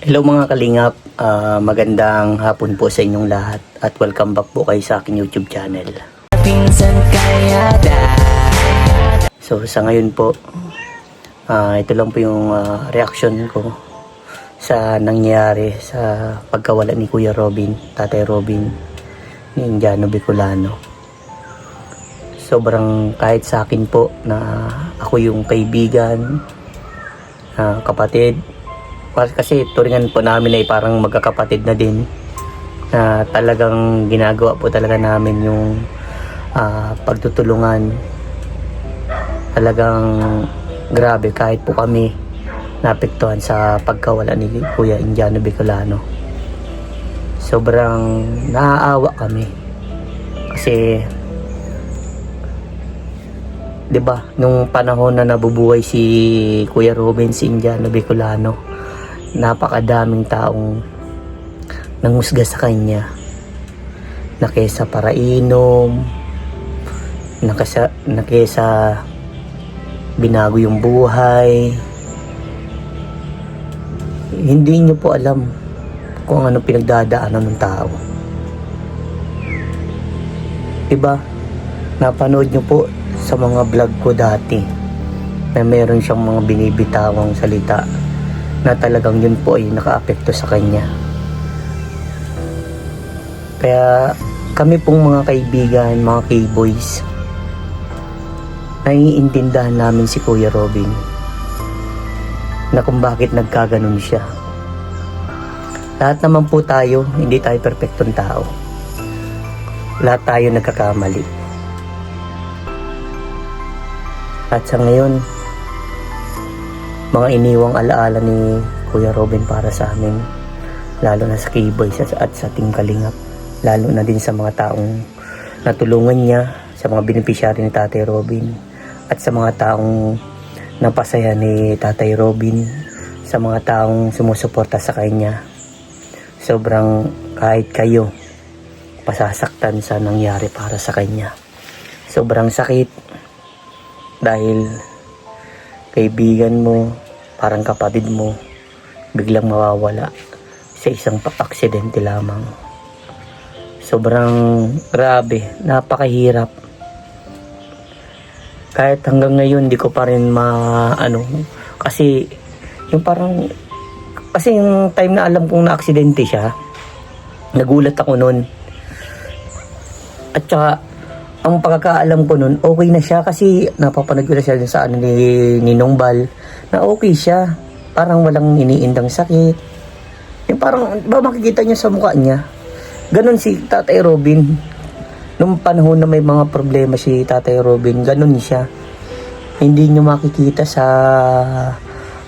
Hello mga kalingap, magandang hapon po sa inyong lahat at welcome back po kayo sa aking YouTube channel. So sa ngayon po, ito lang po yung reaction ko sa nangyari sa pagkawala ni Kuya Robin, Tatay Robin ni Indiano Bicolano. Sobrang kahit sa akin po na ako yung kaibigan, kapatid, kasi turingan po namin ay parang magkakapatid na din, na talagang ginagawa po talaga namin yung pagtutulungan. Talagang grabe kahit po kami naapektuhan sa pagkawala ni Kuya Indiano Bicolano. Sobrang naaawa kami kasi 'di ba nung panahon na nabubuhay si Kuya Robin, si Indiano Bicolano, napakadaming taong nangusga sa kanya, na kesa para inom, na kesa binago yung buhay. Hindi nyo po alam kung ano pinagdadaanan ng tao, diba? Napanood nyo po sa mga vlog ko dati na meron siyang mga binibitawang salita na talagang yun po ay nakaapekto sa kanya. Kaya kami pong mga kaibigan, mga K-boys, naiintindihan namin si Kuya Robin na kung bakit nagkaganon siya. Lahat naman po tayo, hindi tayo perfectong tao. Lahat tayo nagkakamali. At sa ngayon, mga iniwang alaala ni Kuya Robin para sa amin, lalo na sa K-boys at sa Team Kalingap, lalo na din sa mga taong natulungan niya, sa mga beneficiary ni Tatay Robin, at sa mga taong napasaya ni Tatay Robin, sa mga taong sumusuporta sa kanya. Sobrang kahit kayo pasasaktan sa nangyari para sa kanya. Sobrang sakit dahil kaibigan mo, parang kapatid mo, biglang mawawala sa isang aksidente lamang. Sobrang grabe, napakahirap. Kahit hanggang ngayon di ko pa rin kasi yung yung time na alam kong na aksidente siya, nagulat ako nun. At saka ang pagkakaalam ko nun, okay na siya kasi napapanood ko na siya sa ni Ninong Bal, na okay siya. Parang walang iniindang sakit. Yung parang, ba makikita niyo sa mukha niya? Ganon si Tatay Robin. Nung panahon na may mga problema si Tatay Robin, ganon siya. Hindi niyo makikita sa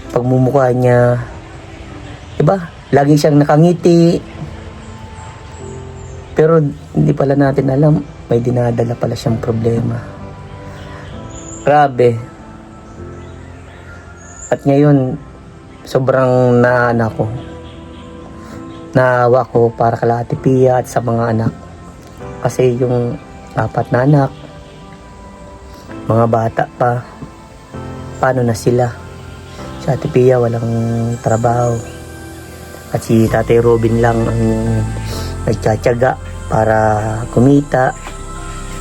pagmumukha niya. Diba? Lagi siyang nakangiti. Pero hindi pala natin alam, may dinadala pala siyang problema. Grabe. At ngayon, sobrang naawa ko para kala Ate Pia at sa mga anak. Kasi yung 4 na anak, mga bata pa, paano na sila? Si Ate Pia walang trabaho. At si Tatay Robin lang ang nagtsatsaga para kumita,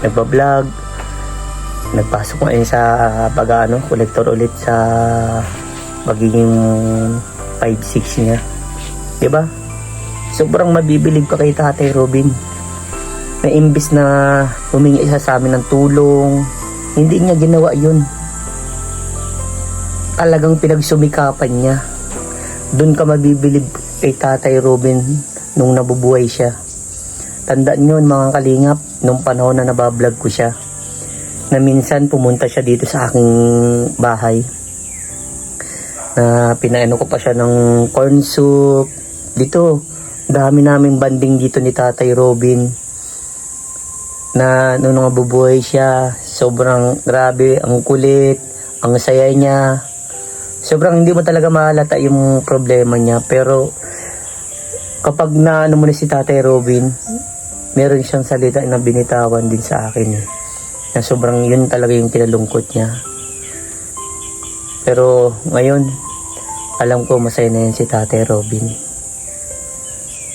nagbablog, nagpasok ngayon sa collector ulit sa magiging 5-6 niya. Diba? Sobrang mabibilib ka kay Tatay Robin na imbis na humingi isa sa amin ng tulong, hindi niya ginawa yun. Talagang pinagsumikapan niya. Doon ka mabibilib kay Tatay Robin nung nabubuhay siya. Tandaan nyo mga kalingap, nung panahon na nabablog ko siya, na minsan pumunta siya dito sa aking bahay, na pinaano ko pa siya ng corn soup. Dito, dami naming banding dito ni Tatay Robin, na nung nabubuhay siya, sobrang grabe, ang kulit, ang saya niya. Sobrang hindi mo talaga mahalata yung problema niya, pero kapag naano mo na si Tatay Robin, meron siyang salita na binitawan din sa akin na sobrang yun talaga yung kinalungkot niya. Pero ngayon, Alam ko masaya na yan si Tatay Robin.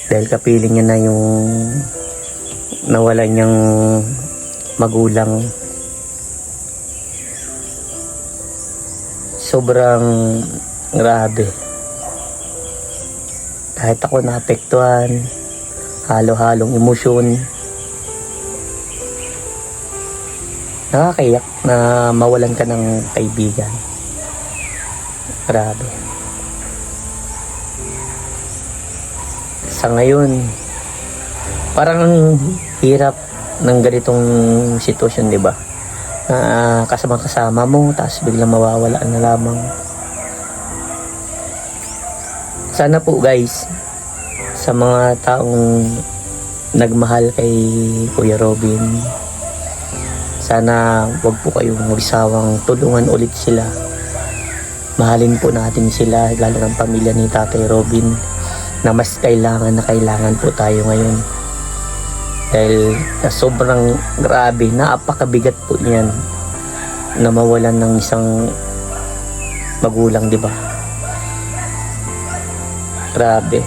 Dahil kapiling niya na yung nawalan niyang magulang. Sobrang grabe. Kahit ako naapektuhan, halo-halong emosyon. Nakakayak na mawalan ka ng kaibigan. Grabe. Sa ngayon, parang hirap ng ganitong sitwasyon, di ba? Na kasama-kasama mo, tapos biglang mawawala na lamang. Sana po guys, sa mga taong nagmahal kay Kuya Robin, sana wag po kayong magsawang tulungan ulit sila. Mahalin po natin sila, lalo ng pamilya ni Tatay Robin, na mas kailangan po tayo ngayon. Dahil sobrang grabe, napakabigat po niyan na mawalan ng isang magulang, di ba? Grabe.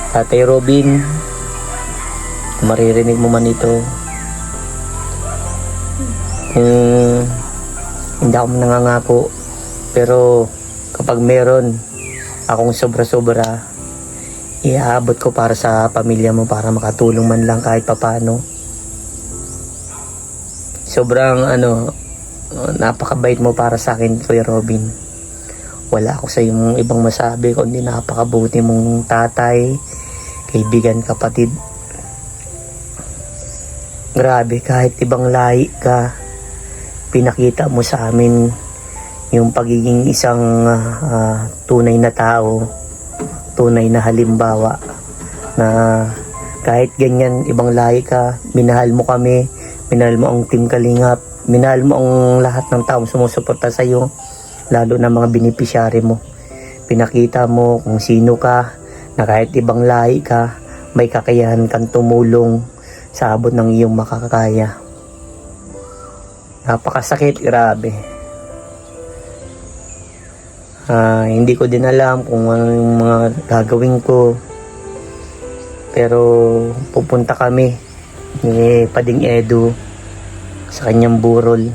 Tatay Robin, kung maririnig mo man ito, hindi ako nangangako, pero kapag meron akong sobra-sobra, iaabot ko para sa pamilya mo, para makatulong man lang kahit papano. Sobrang napakabait mo para sa akin, Kuya Robin. Wala ako sa iyong ibang masabi kundi napakabuti mong tatay, kaibigan, kapatid. Grabe, kahit ibang lahi ka, pinakita mo sa amin yung pagiging isang tunay na tao, tunay na halimbawa, na kahit ganyan ibang lahi ka, minahal mo kami, minahal mo ang Team Kalingap, minahal mo ang lahat ng taong sumusuporta sa iyo, lalo na mga beneficiary mo. Pinakita mo kung sino ka, na kahit ibang lahi ka, may kakayahan kang tumulong sa abot ng iyong makakaya. Napakasakit, grabe. Hindi ko din alam kung ano yung mga gagawin ko, pero pupunta kami ni Pading Edu sa kanyang burol.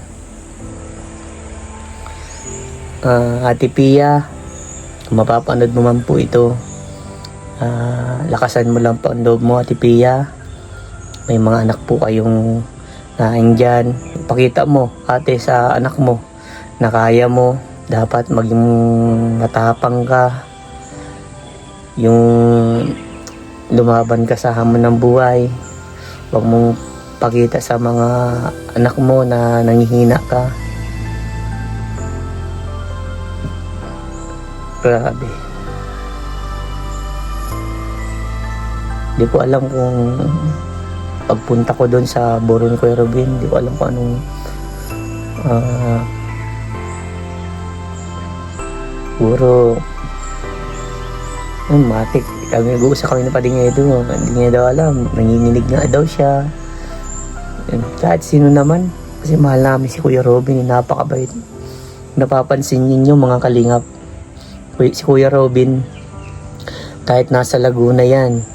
Ate Pia, kung mapapanood mo man po ito, lakasan mo lang po ang loob mo, Ate Pia. May mga anak po kayong naandyan. Pakita mo, ate, sa anak mo na kaya mo. Dapat maging matapang ka, yung lumaban ka sa hamon ng buhay. Huwag mong pakita sa mga anak mo na nanghihina ka. Grabe. Di ko alam kung pagpunta ko doon sa Boron Kuya Robin, di ko alam kung anong puro matik. Kami nag-uusap kami na Pading Edu, hindi niya daw alam, nanginginig nga daw siya. Kahit sino naman, kasi mahal namin si Kuya Robin, napakabait. Napapansin ninyo mga kalingap, si Kuya Robin, kahit nasa Laguna yan,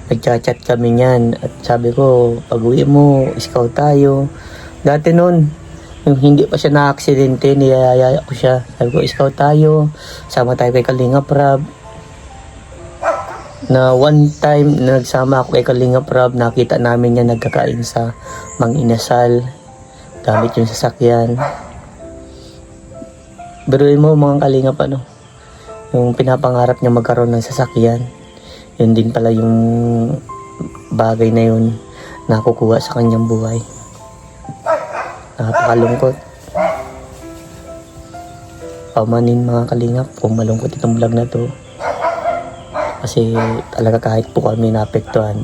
nagchat-chat kami niyan, at sabi ko, pag uwi mo, scout tayo. Dati noon, yung hindi pa siya na-aksidente, niyayaya ko siya. Sabi ko, scout tayo, sama tayo kay Kalingap Rob. Na one time, nagsama ako kay Kalingap Rob, nakita namin niya nagkakain sa Mang Inasal, gamit yung sasakyan. Biruin mo mga Kalingap, yung pinapangarap niya magkaroon ng sasakyan, yun din pala yung bagay na yun na kukuha sa kanyang buhay. Napakalungkot. Paumanin mga Kalingap kung malungkot itong vlog na to, kasi talaga kahit po kami naapektuhan.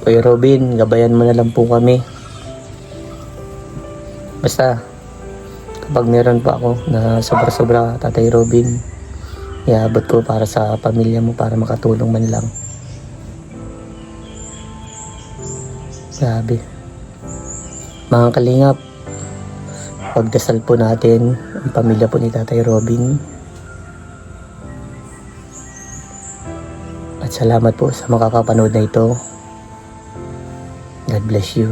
Kuya Robin, gabayan mo na lang po kami. Basta kapag meron pa ako na sobra-sobra, Tatay Robin, iabot ko para sa pamilya mo, para makatulong man lang. Grabe. Mga Kalingap, Pagdasal po natin ang pamilya po ni Tatay Robin. At salamat po sa makakapanood na ito. God bless you.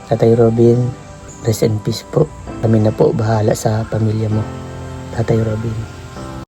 Tatay Robin, rest in peace po. Kami na po bahala sa pamilya mo, Tatay Robin.